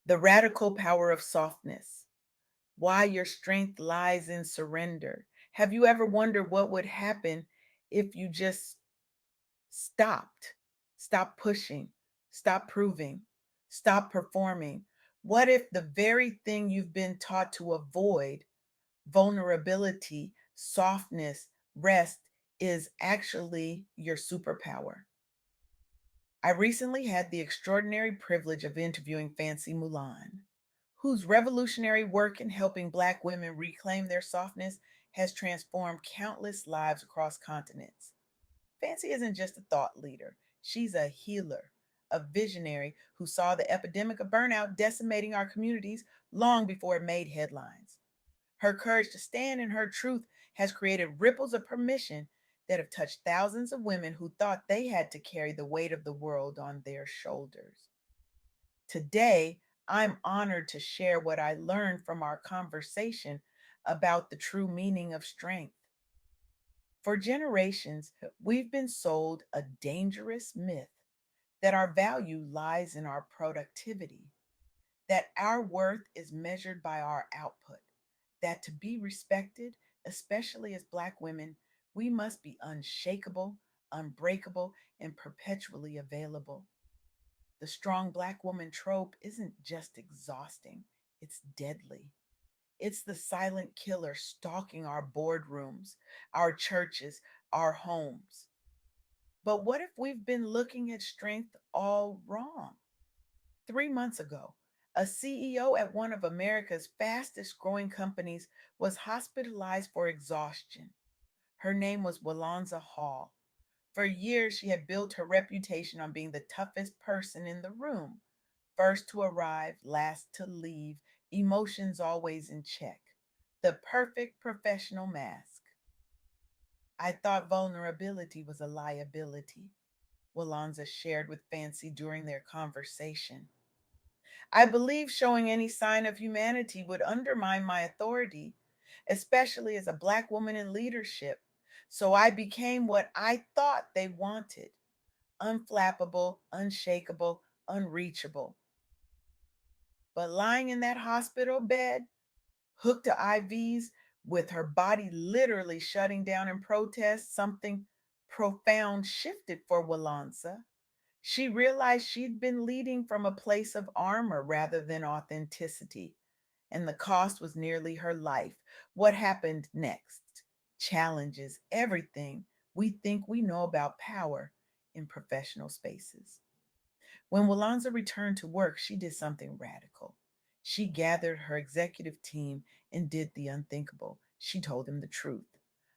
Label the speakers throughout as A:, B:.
A: The radical power of softness. Why your strength lies in surrender. Have you ever wondered what would happen if you just stopped? Stop pushing, stop proving, stop performing. What if the very thing you've been taught to avoid, vulnerability, softness, rest, is actually your superpower? I recently had the extraordinary privilege of interviewing Fanci Mulan, whose revolutionary work in helping Black women reclaim their softness has transformed countless lives across continents. Fancy isn't just a thought leader, she's a healer, a visionary who saw the epidemic of burnout decimating our communities long before it made headlines. Her courage to stand in her truth has created ripples of permission that have touched thousands of women who thought they had to carry the weight of the world on their shoulders. Today, I'm honored to share what I learned from our conversation about the true meaning of strength. For generations, we've been sold a dangerous myth that our value lies in our productivity, that our worth is measured by our output, that to be respected, especially as Black women, we must be unshakable, unbreakable, and perpetually available. The strong Black woman trope isn't just exhausting, it's deadly. It's the silent killer stalking our boardrooms, our churches, our homes. But what if we've been looking at strength all wrong? 3 months ago, a CEO at one of America's fastest growing companies was hospitalized for exhaustion. Her name was Walonza Hall. For years, she had built her reputation on being the toughest person in the room, first to arrive, last to leave, emotions always in check. The perfect professional mask. I thought vulnerability was a liability, Walonza shared with Fancy during their conversation. I believed showing any sign of humanity would undermine my authority, especially as a Black woman in leadership. So I became what I thought they wanted: unflappable, unshakable, unreachable. But lying in that hospital bed, hooked to IVs, with her body literally shutting down in protest, something profound shifted for Walanza. She realized she'd been leading from a place of armor rather than authenticity, and the cost was nearly her life. What happened next challenges everything we think we know about power in professional spaces. When Walanza returned to work, she did something radical. She gathered her executive team and did the unthinkable. She told them the truth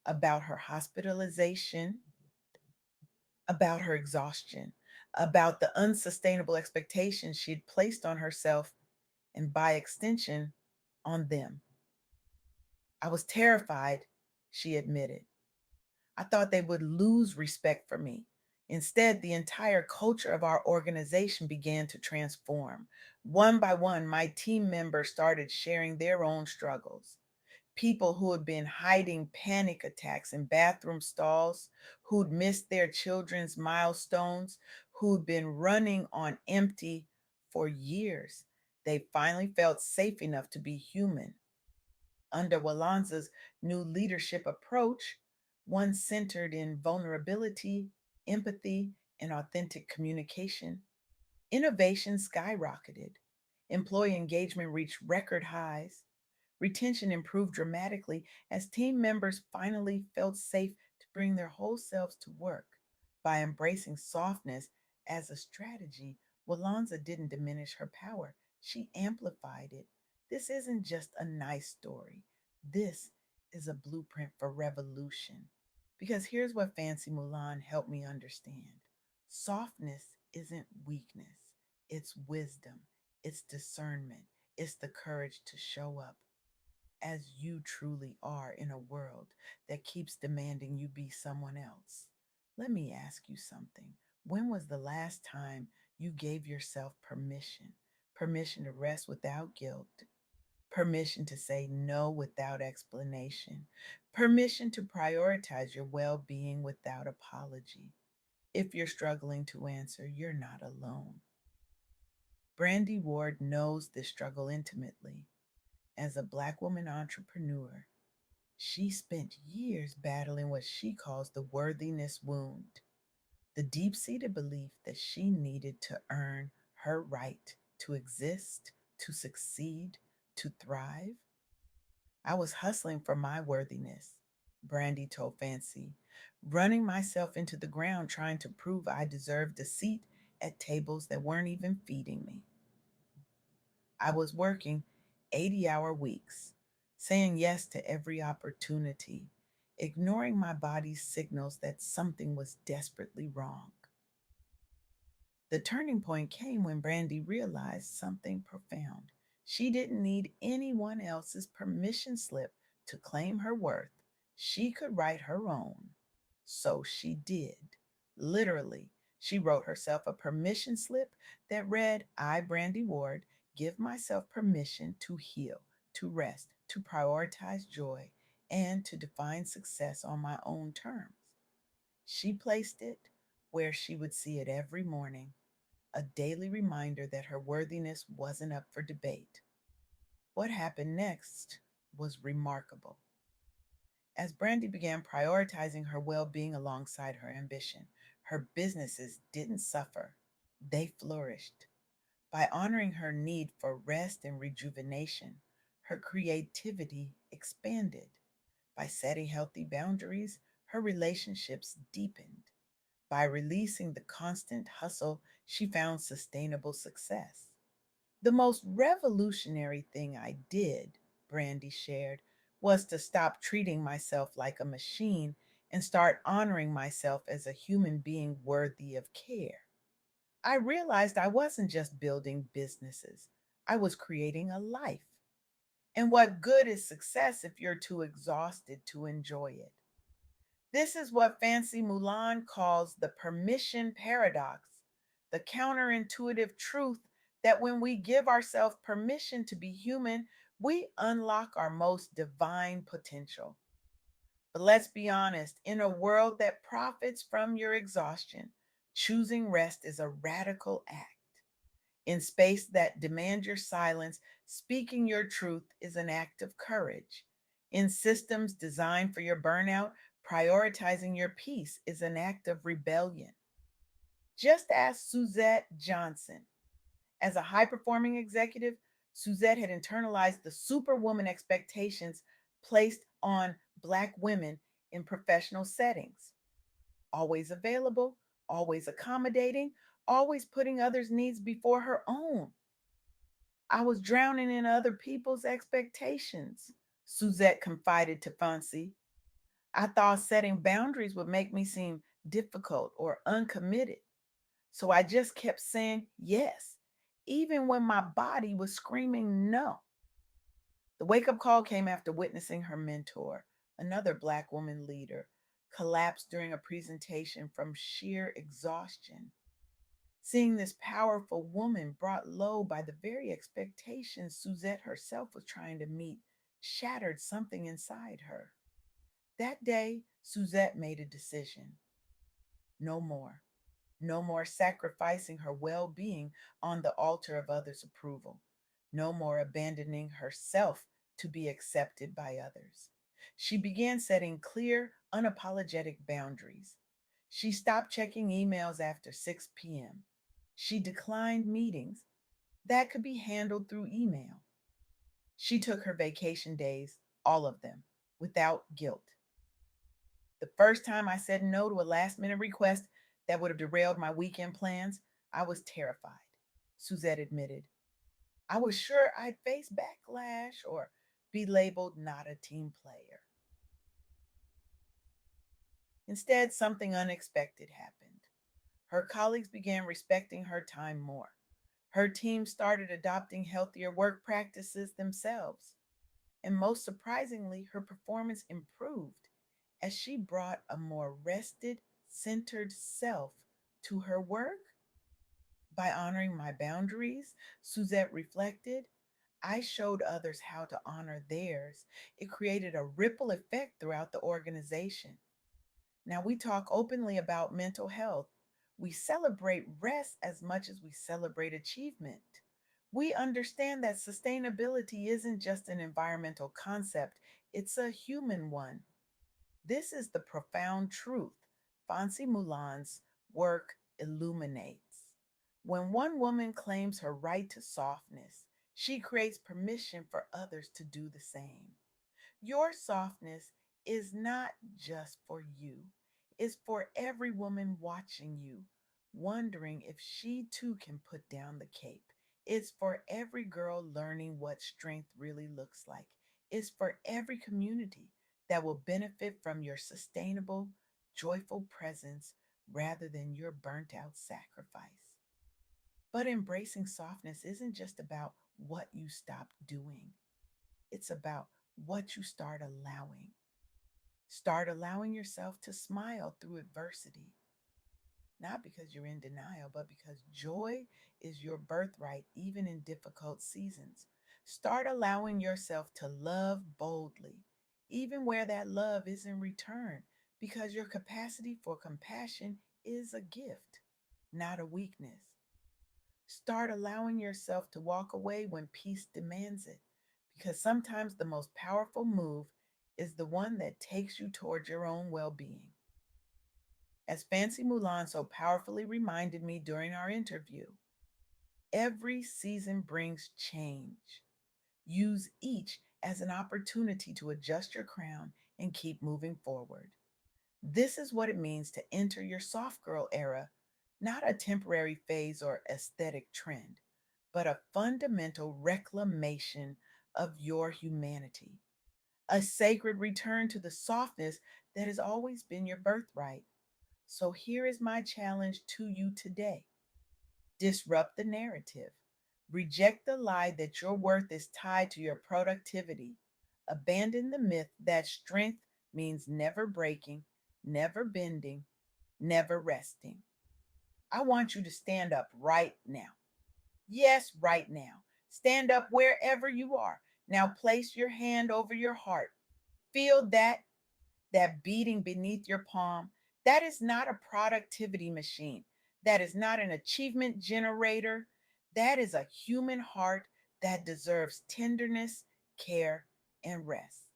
A: about her hospitalization, about her exhaustion, about the unsustainable expectations she'd placed on herself and, by extension, on them. I was terrified, she admitted. I thought they would lose respect for me. Instead, the entire culture of our organization began to transform. One by one, my team members started sharing their own struggles. People who had been hiding panic attacks in bathroom stalls, who'd missed their children's milestones, who'd been running on empty for years. They finally felt safe enough to be human. Under Walanza's new leadership approach, one centered in vulnerability, empathy, and authentic communication, innovation skyrocketed. Employee engagement reached record highs. Retention improved dramatically as team members finally felt safe to bring their whole selves to work. By embracing softness as a strategy, Walanza didn't diminish her power, she amplified it. This isn't just a nice story. This is a blueprint for revolution. Because here's what Fancy Mulan helped me understand: softness isn't weakness, it's wisdom, it's discernment, it's the courage to show up as you truly are in a world that keeps demanding you be someone else. Let me ask you something. When was the last time you gave yourself permission? Permission to rest without guilt, permission to say no without explanation, permission to prioritize your well being without apology. If you're struggling to answer, you're not alone. Brandy Ward knows this struggle intimately. As a Black woman entrepreneur, she spent years battling what she calls the worthiness wound, the deep seated belief that she needed to earn her right to exist, to succeed, to thrive. I was hustling for my worthiness, Brandy told Fancy, running myself into the ground trying to prove I deserved a seat at tables that weren't even feeding me. I was working 80-hour weeks, saying yes to every opportunity, ignoring my body's signals that something was desperately wrong. The turning point came when Brandy realized something profound. She didn't need anyone else's permission slip to claim her worth. She could write her own. So she did. Literally, she wrote herself a permission slip that read, I, Brandy Ward, give myself permission to heal, to rest, to prioritize joy, and to define success on my own terms. She placed it where she would see it every morning, a daily reminder that her worthiness wasn't up for debate. What happened next was remarkable. As Brandy began prioritizing her well being alongside her ambition, her businesses didn't suffer, they flourished. By honoring her need for rest and rejuvenation, her creativity expanded. By setting healthy boundaries, her relationships deepened. By releasing the constant hustle, she found sustainable success. The most revolutionary thing I did, Brandy shared, was to stop treating myself like a machine and start honoring myself as a human being worthy of care. I realized I wasn't just building businesses, I was creating a life. And what good is success if you're too exhausted to enjoy it? This is what Fanci Mulan calls the permission paradox, the counterintuitive truth that when we give ourselves permission to be human, we unlock our most divine potential. But let's be honest, in a world that profits from your exhaustion, choosing rest is a radical act. In space that demands your silence, speaking your truth is an act of courage. In systems designed for your burnout, prioritizing your peace is an act of rebellion. Just ask Suzette Johnson. As a high performing executive, Suzette had internalized the superwoman expectations placed on Black women in professional settings. Always available, always accommodating, always putting others' needs before her own. I was drowning in other people's expectations, Suzette confided to Fancy. I thought setting boundaries would make me seem difficult or uncommitted. So I just kept saying yes, even when my body was screaming no. The wake up call came after witnessing her mentor, another Black woman leader, collapse during a presentation from sheer exhaustion. Seeing this powerful woman brought low by the very expectations Suzette herself was trying to meet shattered something inside her. That day, Suzette made a decision. No more. No more sacrificing her well being on the altar of others' approval. No more abandoning herself to be accepted by others. She began setting clear, unapologetic boundaries. She stopped checking emails after 6 p.m. She declined meetings that could be handled through email. She took her vacation days, all of them, without guilt. The first time I said no to a last minute request that would have derailed my weekend plans, I was terrified, Suzette admitted. I was sure I'd face backlash or be labeled not a team player. Instead, something unexpected happened. Her colleagues began respecting her time more. Her team started adopting healthier work practices themselves. And most surprisingly, her performance improved as she brought a more rested, centered self to her work. By honoring my boundaries, Suzette reflected, I showed others how to honor theirs. It created a ripple effect throughout the organization. Now we talk openly about mental health. We celebrate rest as much as we celebrate achievement. We understand that sustainability isn't just an environmental concept, it's a human one. This is the profound truth Fanci Mulan's work illuminates. When one woman claims her right to softness, she creates permission for others to do the same. Your softness is not just for you, it's for every woman watching you, wondering if she too can put down the cape. It's for every girl learning what strength really looks like. It's for every community that will benefit from your sustainable, joyful presence rather than your burnt out sacrifice. But embracing softness isn't just about what you stop doing, it's about what you start allowing. Start allowing yourself to smile through adversity, not because you're in denial, but because joy is your birthright, even in difficult seasons. Start allowing yourself to love boldly, even where that love is in return, because your capacity for compassion is a gift, not a weakness. Start allowing yourself to walk away when peace demands it, because sometimes the most powerful move is the one that takes you towards your own well being. As Fancy Mulan so powerfully reminded me during our interview, every season brings change. Use each as an opportunity to adjust your crown and keep moving forward. This is what it means to enter your soft girl era, not a temporary phase or aesthetic trend, but a fundamental reclamation of your humanity, a sacred return to the softness that has always been your birthright. So here is my challenge to you today: disrupt the narrative, reject the lie that your worth is tied to your productivity, abandon the myth that strength means never breaking, never bending, never resting. I want you to stand up right now. Yes, right now. Stand up wherever you are. Now place your hand over your heart. Feel that beating beneath your palm. That is not a productivity machine. That is not an achievement generator. That is a human heart that deserves tenderness, care, and rest.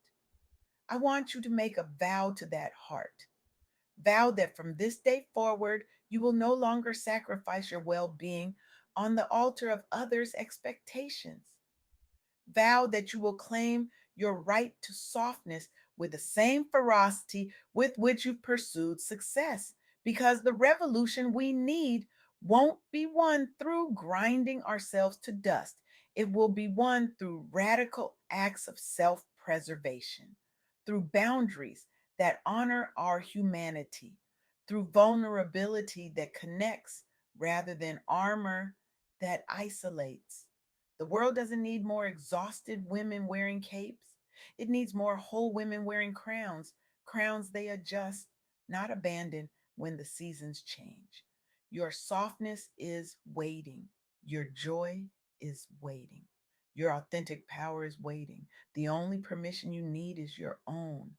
A: I want you to make a vow to that heart. Vow that from this day forward, you will no longer sacrifice your well being on the altar of others' expectations. Vow that you will claim your right to softness with the same ferocity with which you pursued success, because the revolution we need won't be won through grinding ourselves to dust. It will be won through radical acts of self preservation, through boundaries that honor our humanity, through vulnerability that connects rather than armor that isolates. The world doesn't need more exhausted women wearing capes. It needs more whole women wearing crowns, crowns they adjust, not abandon when the seasons change. Your softness is waiting. Your joy is waiting. Your authentic power is waiting. The only permission you need is your own.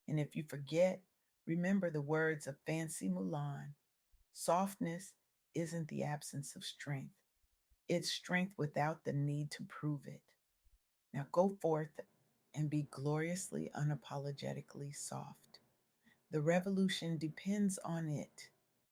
A: And if you forget, remember the words of Fancy Mulan: softness isn't the absence of strength, it's strength without the need to prove it. Now go forth and be gloriously, unapologetically soft. The revolution depends on it.